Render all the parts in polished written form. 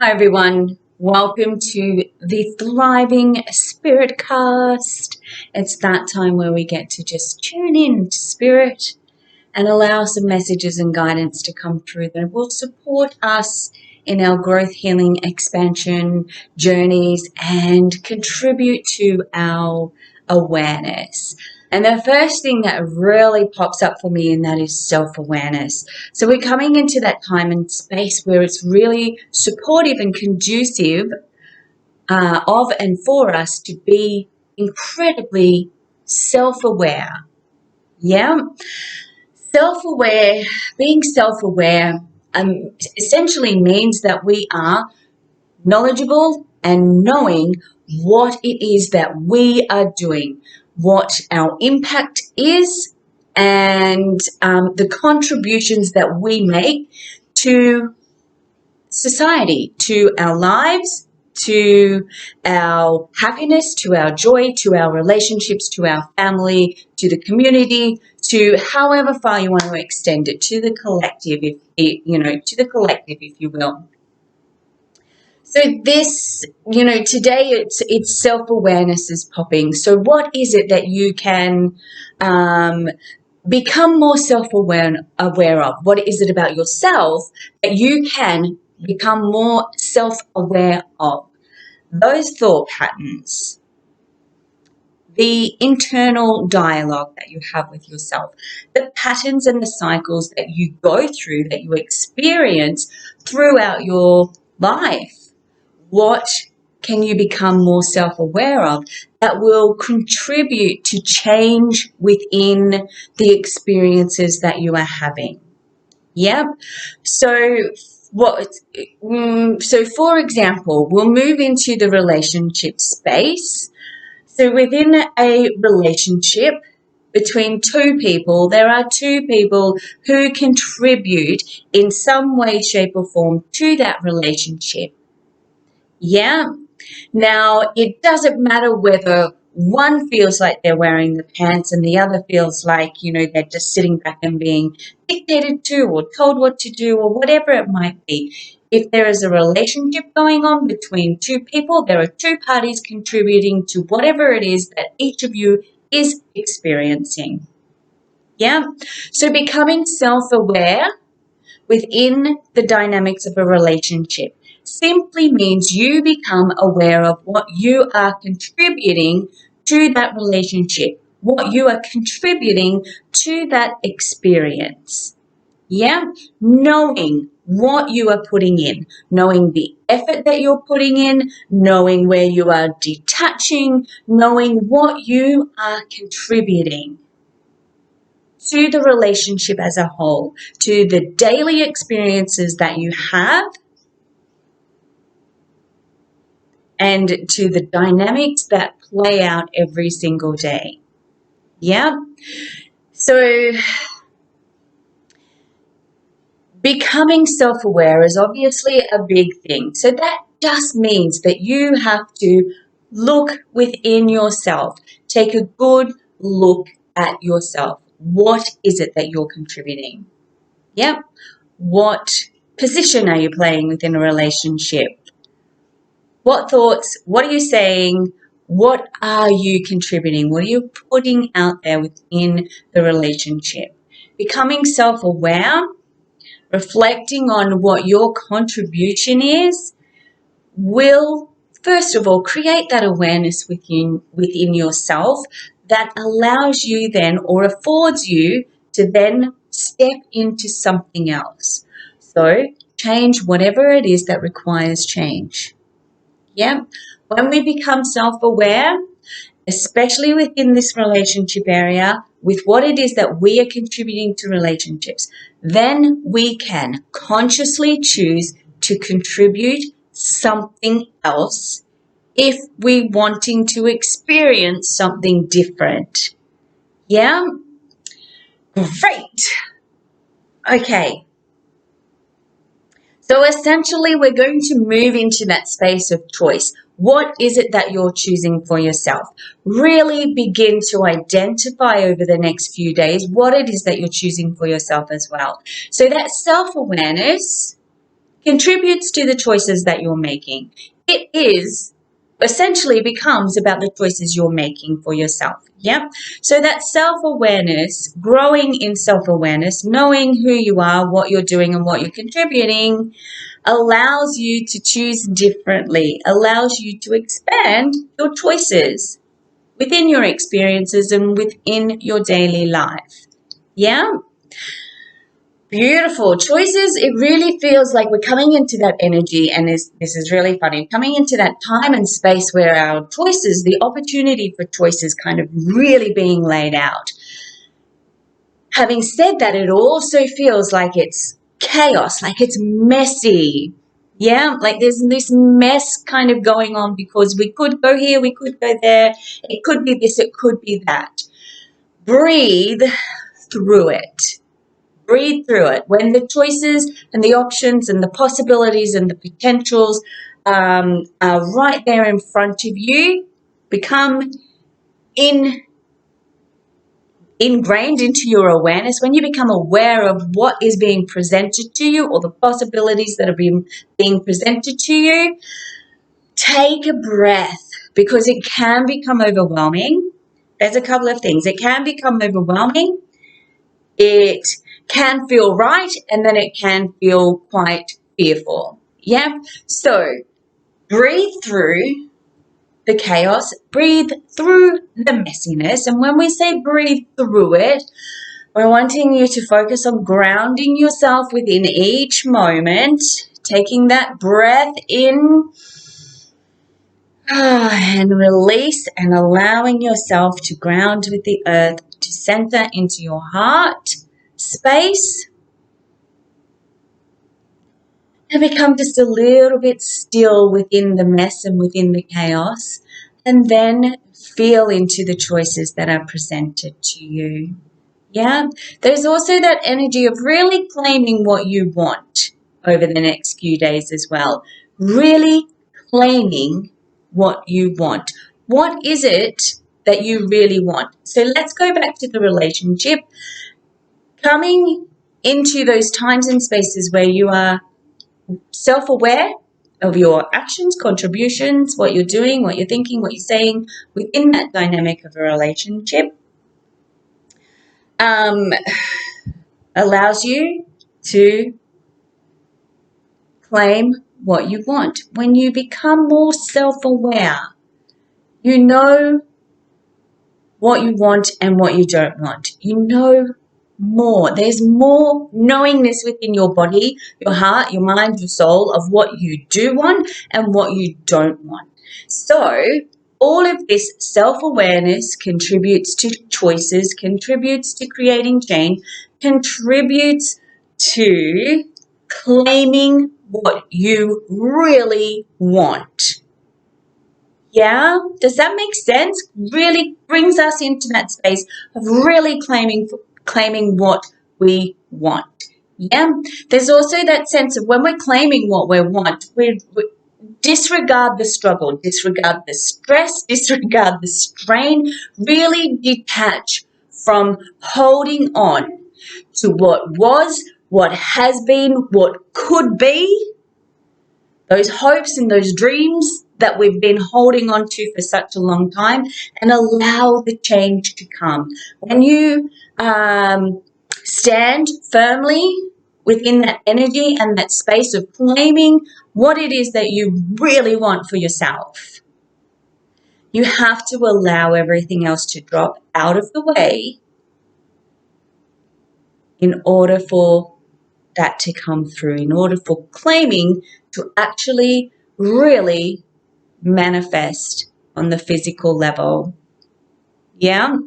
Hi everyone, welcome to the Thriving SpiritCast. It's that time where we get to just tune in to Spirit and allow some messages and guidance to come through that will support us in our growth, healing, expansion journeys and contribute to our awareness. And the first thing that really pops up for me in that is self-awareness. So we're coming into that time and space where it's really supportive and conducive of and for us to be incredibly self-aware. Yeah? Self-aware, being self-aware essentially means that we are knowledgeable and knowing what it is that we are doing, what our impact is, and the contributions that we make to society, to our lives, to our happiness, to our joy, to our relationships, to our family, to the community, to however far you want to extend it, to the collective, if you will. So this, today it's self-awareness is popping. So what is it that you can become more self-aware of? What is it about yourself that you can become more self-aware of? Those thought patterns, the internal dialogue that you have with yourself, the patterns and the cycles that you go through, that you experience throughout your life. What can you become more self-aware of that will contribute to change within the experiences that you are having? Yep. So for example, we'll move into the relationship space. So within a relationship between two people, there are two people who contribute in some way, shape, or form to that relationship. Yeah. Now, it doesn't matter whether one feels like they're wearing the pants and the other feels like, they're just sitting back and being dictated to or told what to do or whatever it might be. If there is a relationship going on between two people, there are two parties contributing to whatever it is that each of you is experiencing. Yeah. So becoming self-aware within the dynamics of a relationship simply means you become aware of what you are contributing to that relationship, what you are contributing to that experience. Yeah? Knowing what you are putting in, knowing the effort that you're putting in, knowing where you are detaching, knowing what you are contributing to the relationship as a whole, to the daily experiences that you have, and to the dynamics that play out every single day. Yeah? So becoming self-aware is obviously a big thing. So that just means that you have to look within yourself, take a good look at yourself. What is it that you're contributing? Yep. What position are you playing within a relationship? What thoughts? What are you saying? What are you contributing? What are you putting out there within the relationship? Becoming self-aware, reflecting on what your contribution is, will, first of all, create that awareness within yourself that allows you then, or affords you to then step into something else. So change whatever it is that requires change. Yeah. When we become self-aware, especially within this relationship area, with what it is that we are contributing to relationships, then we can consciously choose to contribute something else if we're wanting to experience something different. Yeah? Great. Okay. So essentially, we're going to move into that space of choice. What is it that you're choosing for yourself? Really begin to identify over the next few days what it is that you're choosing for yourself as well. So that self-awareness contributes to the choices that you're making. It is essentially becomes about the choices you're making for yourself. Yeah. So that self-awareness, growing in self-awareness, knowing who you are, what you're doing and what you're contributing, allows you to choose differently, allows you to expand your choices within your experiences and within your daily life. Yeah. Beautiful choices. It really feels like we're coming into that energy, and this is really funny, coming into that time and space where our choices, the opportunity for choices kind of really being laid out. Having said that, it also feels like it's chaos, like it's messy. Yeah, like there's this mess kind of going on because we could go here, we could go there. It could be this, it could be that. Breathe through it. Breathe through it. When the choices and the options and the possibilities and the potentials are right there in front of you, become ingrained into your awareness. When you become aware of what is being presented to you or the possibilities that are being presented to you, take a breath, because it can become overwhelming. There's a couple of things. It can become overwhelming. It can feel right, and then it can feel quite fearful. Yeah. So breathe through the chaos, breathe through the messiness. And when we say breathe through it, we're wanting you to focus on grounding yourself within each moment, taking that breath in and release, and allowing yourself to ground with the earth, to center into your heart space, and become just a little bit still within the mess and within the chaos, and then feel into the choices that are presented to you. Yeah, there's also that energy of really claiming what you want over the next few days as well. Really claiming what you want. What is it that you really want? So let's go back to the relationship. Coming into those times and spaces where you are self-aware of your actions, contributions, what you're doing, what you're thinking, what you're saying within that dynamic of a relationship, allows you to claim what you want. When you become more self-aware, you know what you want and what you don't want. You know more. There's more knowingness within your body, your heart, your mind, your soul of what you do want and what you don't want. So all of this self-awareness contributes to choices, contributes to creating change, contributes to claiming what you really want. Yeah, does that make sense? Really brings us into that space of really claiming what we want. Yeah, there's also that sense of when we're claiming what we want, we disregard the struggle, disregard the stress, disregard the strain, really detach from holding on to what was, what has been, what could be, those hopes and those dreams that we've been holding on to for such a long time, and allow the change to come. When you stand firmly within that energy and that space of claiming what it is that you really want for yourself, you have to allow everything else to drop out of the way in order for that to come through, in order for claiming to actually really manifest on the physical level. Yeah.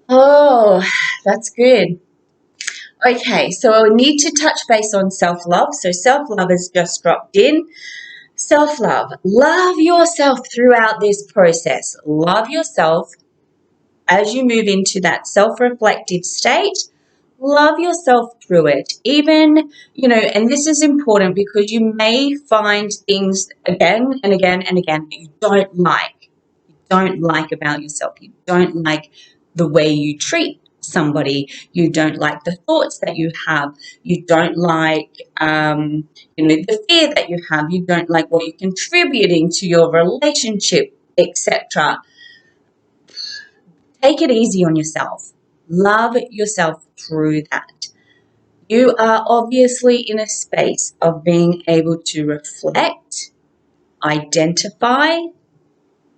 Oh, that's good. Okay, so I need to touch base on self-love. So self-love has just dropped in. Self-love. Love yourself throughout this process. Love yourself as you move into that self-reflective state. Love yourself through it. Even, and this is important because you may find things again and again and again that you don't like. You don't like about yourself. You don't like the way you treat somebody, you don't like the thoughts that you have, you don't like the fear that you have, you don't like what you're contributing to your relationship, etc. Take it easy on yourself. Love yourself through that. You are obviously in a space of being able to reflect, identify,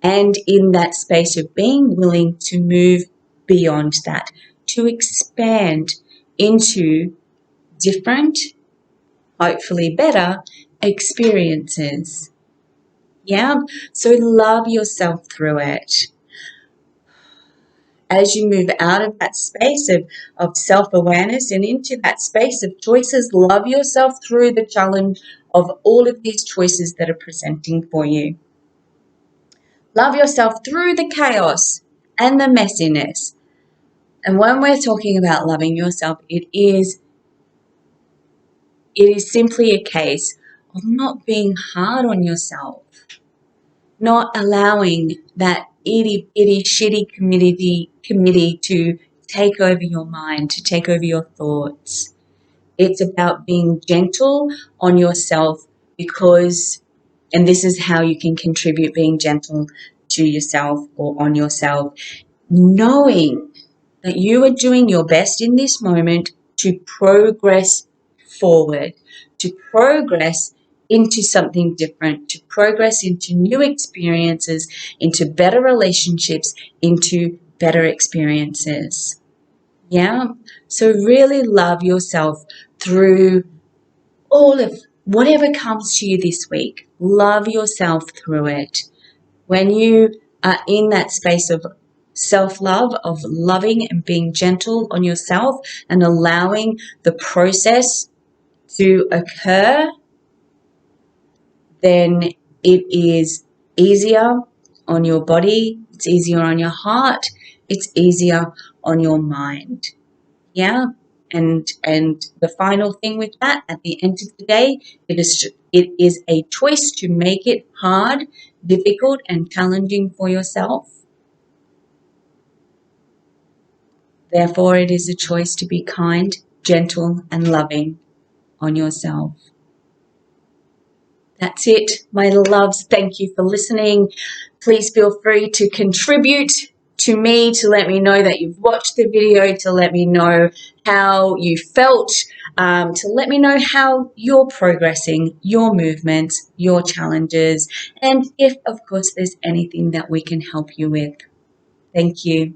and in that space of being willing to move beyond that, to expand into different, hopefully better experiences. Yeah, so love yourself through it. As you move out of that space of self-awareness and into that space of choices, love yourself through the challenge of all of these choices that are presenting for you. Love yourself through the chaos and the messiness. And when we're talking about loving yourself, it is simply a case of not being hard on yourself, not allowing that itty bitty shitty committee to take over your mind, to take over your thoughts. It's about being gentle on yourself because, and this is how you can contribute being gentle to yourself or on yourself, knowing that you are doing your best in this moment to progress forward, to progress into something different, to progress into new experiences, into better relationships, into better experiences. Yeah. So really love yourself through all of whatever comes to you this week. Love yourself through it. When you are in that space of self-love, of loving and being gentle on yourself and allowing the process to occur, then it is easier on your body, it's easier on your heart, it's easier on your mind. Yeah. And the final thing with that, at the end of the day, it is a choice to make it hard, difficult, and challenging for yourself. Therefore, it is a choice to be kind, gentle, and loving on yourself. That's it, my loves. Thank you for listening. Please feel free to contribute to me, to let me know that you've watched the video, to let me know how you felt, to let me know how you're progressing, your movements, your challenges, and if, of course, there's anything that we can help you with. Thank you.